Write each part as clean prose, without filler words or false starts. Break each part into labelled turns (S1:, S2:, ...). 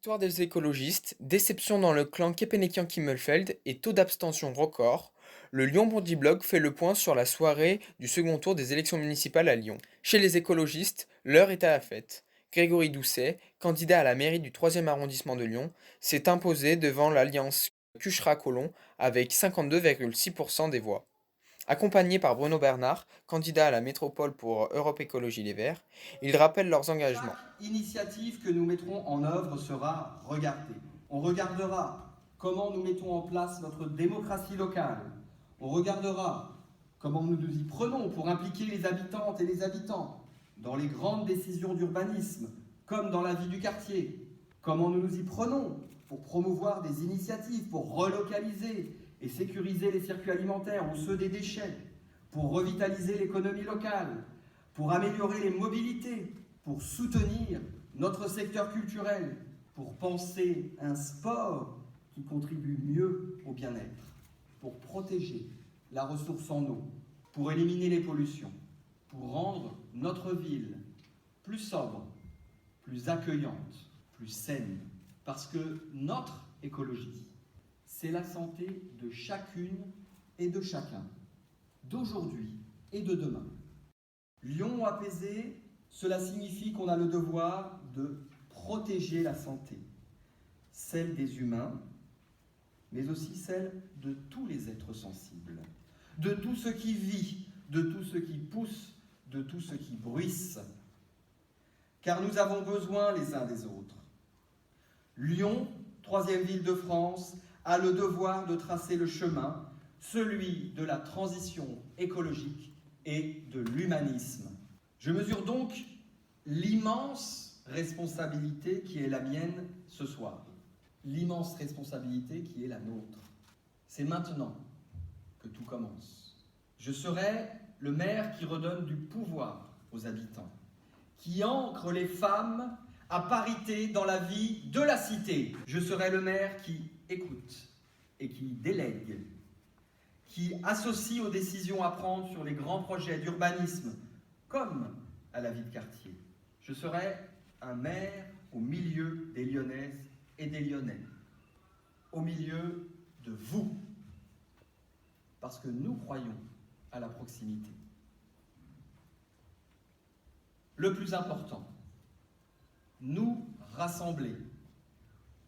S1: Victoire des écologistes, déception dans le clan Kepenekian-Kimmelfeld et taux d'abstention record, le Lyon Bondy Blog fait le point sur la soirée du second tour des élections municipales à Lyon. Chez les écologistes, l'heure est à la fête. Grégory Doucet, candidat à la mairie du 3e arrondissement de Lyon, s'est imposé devant l'alliance Cuchera-Collomb avec 52,6% des voix. Accompagné par Bruno Bernard, candidat à la métropole pour Europe Écologie Les Verts, il rappelle leurs engagements.
S2: Chaque initiative que nous mettrons en œuvre sera regardée. On regardera comment nous mettons en place notre démocratie locale. On regardera comment nous nous y prenons pour impliquer les habitantes et les habitants dans les grandes décisions d'urbanisme, comme dans la vie du quartier. Comment nous nous y prenons pour promouvoir des initiatives, pour relocaliser et sécuriser les circuits alimentaires ou ceux des déchets, pour revitaliser l'économie locale, pour améliorer les mobilités, pour soutenir notre secteur culturel, pour penser un sport qui contribue mieux au bien-être, pour protéger la ressource en eau, pour éliminer les pollutions, pour rendre notre ville plus sobre, plus accueillante, plus saine, parce que notre écologie, c'est la santé de chacune et de chacun, d'aujourd'hui et de demain. Lyon apaisé, cela signifie qu'on a le devoir de protéger la santé, celle des humains, mais aussi celle de tous les êtres sensibles, de tout ce qui vit, de tout ce qui pousse, de tout ce qui bruisse. Car nous avons besoin les uns des autres. Lyon, 3e ville de France, a le devoir de tracer le chemin, celui de la transition écologique et de l'humanisme. Je mesure donc l'immense responsabilité qui est la mienne ce soir, l'immense responsabilité qui est la nôtre. C'est maintenant que tout commence. Je serai le maire qui redonne du pouvoir aux habitants, qui ancre les femmes à parité dans la vie de la cité. Je serai le maire qui écoute et qui délègue, qui associe aux décisions à prendre sur les grands projets d'urbanisme, comme à la vie de quartier. Je serai un maire au milieu des Lyonnaises et des Lyonnais, au milieu de vous, parce que nous croyons à la proximité. Le plus important, nous rassembler,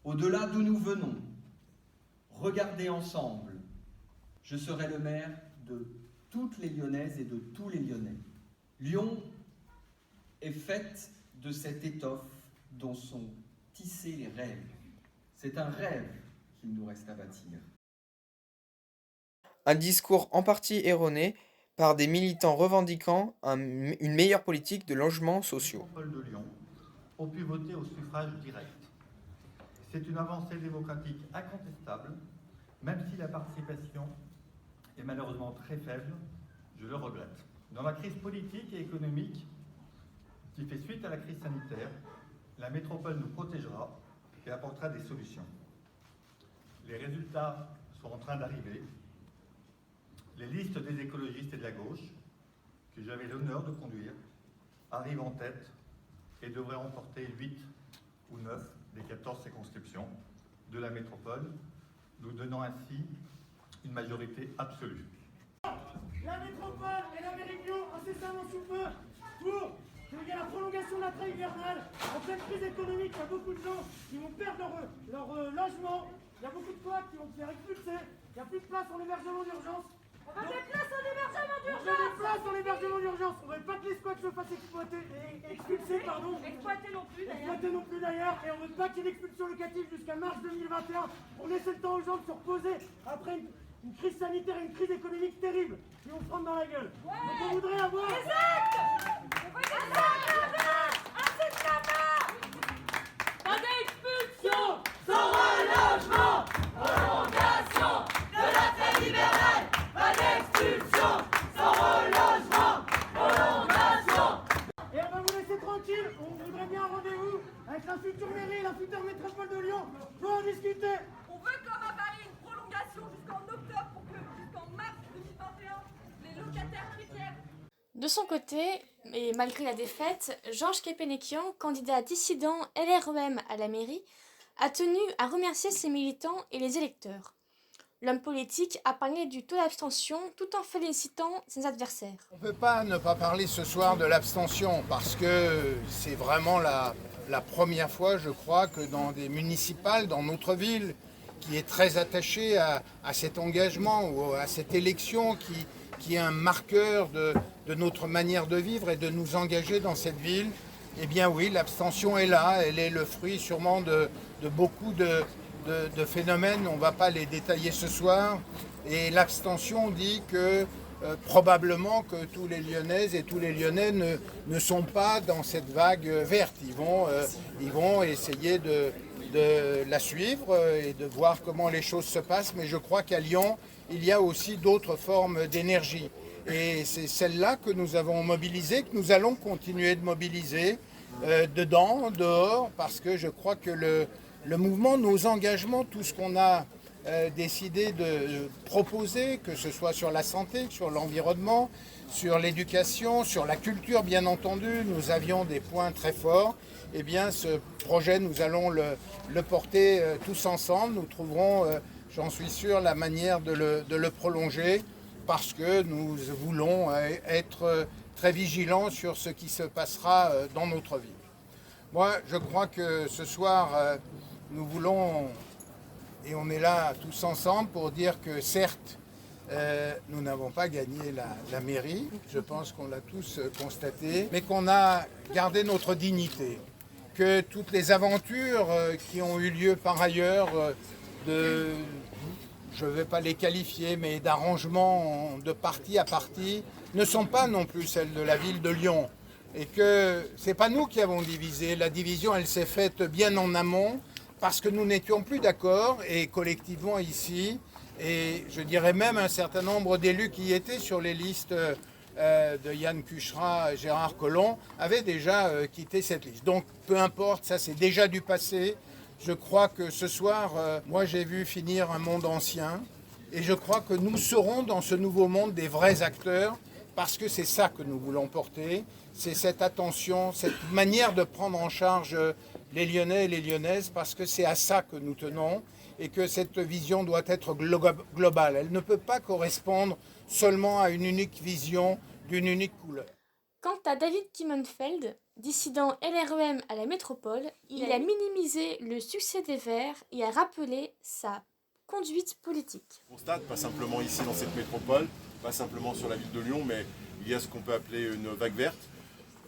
S2: au-delà d'où nous venons, regarder ensemble. Je serai le maire de toutes les Lyonnaises et de tous les Lyonnais. Lyon est faite de cette étoffe dont sont tissés les rêves. C'est un rêve qu'il nous reste à bâtir.
S1: Un discours en partie erroné par des militants revendiquant une meilleure politique de logements sociaux.
S3: La métropole de Lyon ont pu voter au suffrage direct. C'est une avancée démocratique incontestable, même si la participation est malheureusement très faible, je le regrette. Dans la crise politique et économique qui fait suite à la crise sanitaire, la métropole nous protégera et apportera des solutions. Les résultats sont en train d'arriver. Les listes des écologistes et de la gauche, que j'avais l'honneur de conduire, arrivent en tête et devraient remporter 8 ou 9 des 14 circonscriptions de la métropole, nous donnant ainsi une majorité absolue.
S4: La métropole et la mairie de Lyon incessamment sous peu pour qu'il y ait la prolongation de la trêve hivernale. En pleine crise économique, il y a beaucoup de gens qui vont perdre leur logement. Il y a beaucoup de squats qui vont se faire expulser. Il n'y a plus de place en hébergement d'urgence.
S5: On va des places en hébergement
S4: On veut des
S5: d'urgence.
S4: places en hébergement d'urgence. On ne veut pas que les squats se fassent exploiter et expulser, pardon.
S5: Exploiter non plus d'ailleurs.
S4: Exploiter non plus d'ailleurs. Et on ne veut pas qu'il y ait l'expulsion locative jusqu'à mars 2021 pour laisser le temps aux gens de se reposer après une crise sanitaire et une crise économique terrible qui vont se prendre dans la gueule.
S5: Ouais.
S4: Donc on voudrait avoir...
S5: Exact. On veut des actes. Assez de tabac. Pas d'expulsion sans relogement. Prolongation de la trêve hivernale. Pas d'expulsion sans relogement. Prolongation.
S4: Et on va vous laisser tranquille. On voudrait bien un rendez-vous avec la future mairie et la future métropole de Lyon pour en discuter.
S5: On veut comme à Paris une prolongation jusqu'en octobre pour que jusqu'en mars 2021 les locataires précaires.
S6: De son côté, et malgré la défaite, Georges Kepenekian, candidat dissident LREM à la mairie, a tenu à remercier ses militants et les électeurs. L'homme politique a parlé du taux d'abstention tout en félicitant ses adversaires.
S7: On ne peut pas ne pas parler ce soir de l'abstention parce que c'est vraiment la première fois, je crois, que dans des municipales, dans notre ville, qui est très attachée à cet engagement ou à cette élection qui est un marqueur de notre manière de vivre et de nous engager dans cette ville, eh bien oui, l'abstention est là, elle est le fruit sûrement de beaucoup de phénomènes, on ne va pas les détailler ce soir, et l'abstention dit que probablement que tous les Lyonnaises et tous les Lyonnais ne sont pas dans cette vague verte. Ils vont essayer de la suivre et de voir comment les choses se passent, mais je crois qu'à Lyon, il y a aussi d'autres formes d'énergie. Et c'est celle-là que nous avons mobilisée, que nous allons continuer de mobiliser, dedans, dehors, parce que je crois que le mouvement, nos engagements, tout ce qu'on a décidé de proposer, que ce soit sur la santé, sur l'environnement, sur l'éducation, sur la culture bien entendu, nous avions des points très forts. Eh bien ce projet, nous allons le porter tous ensemble, nous trouverons, j'en suis sûr, la manière de le prolonger parce que nous voulons être très vigilants sur ce qui se passera dans notre vie. Moi, je crois que ce soir, nous voulons, et on est là tous ensemble pour dire que certes, nous n'avons pas gagné la mairie, je pense qu'on l'a tous constaté, mais qu'on a gardé notre dignité, que toutes les aventures qui ont eu lieu par ailleurs, je ne vais pas les qualifier, mais d'arrangements de parti à parti, ne sont pas non plus celles de la ville de Lyon. Et que ce n'est pas nous qui avons divisé, la division elle s'est faite bien en amont, parce que nous n'étions plus d'accord, et collectivement ici, et je dirais même un certain nombre d'élus qui étaient sur les listes de Yann Cucherat, Gérard Collomb, avaient déjà quitté cette liste. Donc peu importe, ça c'est déjà du passé. Je crois que ce soir, moi j'ai vu finir un monde ancien, et je crois que nous serons dans ce nouveau monde des vrais acteurs, parce que c'est ça que nous voulons porter, c'est cette attention, cette manière de prendre en charge les Lyonnais et les Lyonnaises, parce que c'est à ça que nous tenons et que cette vision doit être globale. Elle ne peut pas correspondre seulement à une unique vision d'une unique couleur.
S6: Quant à David Kimmenfeld, dissident LREM à la métropole, il a minimisé le succès des Verts et a rappelé sa conduite politique.
S8: On constate, pas simplement ici dans cette métropole, pas simplement sur la ville de Lyon, mais il y a ce qu'on peut appeler une vague verte.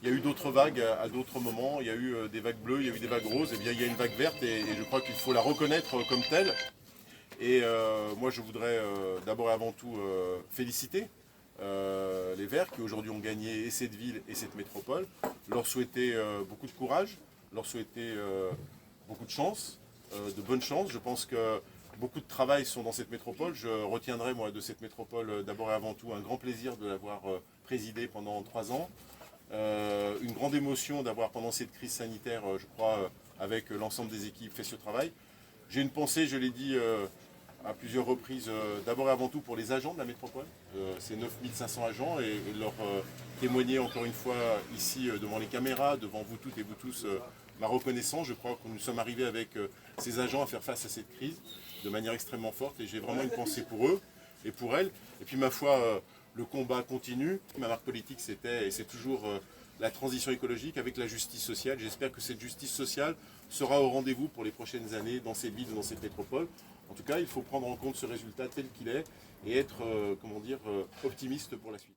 S8: Il y a eu d'autres vagues à d'autres moments, il y a eu des vagues bleues, il y a eu des vagues roses, et bien il y a une vague verte et je crois qu'il faut la reconnaître comme telle. Et moi je voudrais d'abord et avant tout féliciter les Verts qui aujourd'hui ont gagné et cette ville et cette métropole, leur souhaiter beaucoup de courage, leur souhaiter beaucoup de chance, de bonne chance. Je pense que beaucoup de travail sont dans cette métropole. Je retiendrai moi de cette métropole d'abord et avant tout un grand plaisir de l'avoir présidée pendant 3 ans. Une grande émotion d'avoir pendant cette crise sanitaire, je crois, avec l'ensemble des équipes fait ce travail. J'ai une pensée, je l'ai dit à plusieurs reprises, d'abord et avant tout pour les agents de la métropole. C'est 9500 agents et leur témoigner encore une fois ici devant les caméras, devant vous toutes et vous tous, ma reconnaissance. Je crois que nous sommes arrivés avec ces agents à faire face à cette crise de manière extrêmement forte et j'ai vraiment une pensée pour eux et pour elles. Et puis ma foi, le combat continue. Ma marque politique, c'était et c'est toujours la transition écologique avec la justice sociale. J'espère que cette justice sociale sera au rendez-vous pour les prochaines années dans cette ville, dans cette métropole. En tout cas, il faut prendre en compte ce résultat tel qu'il est et être, optimiste pour la suite.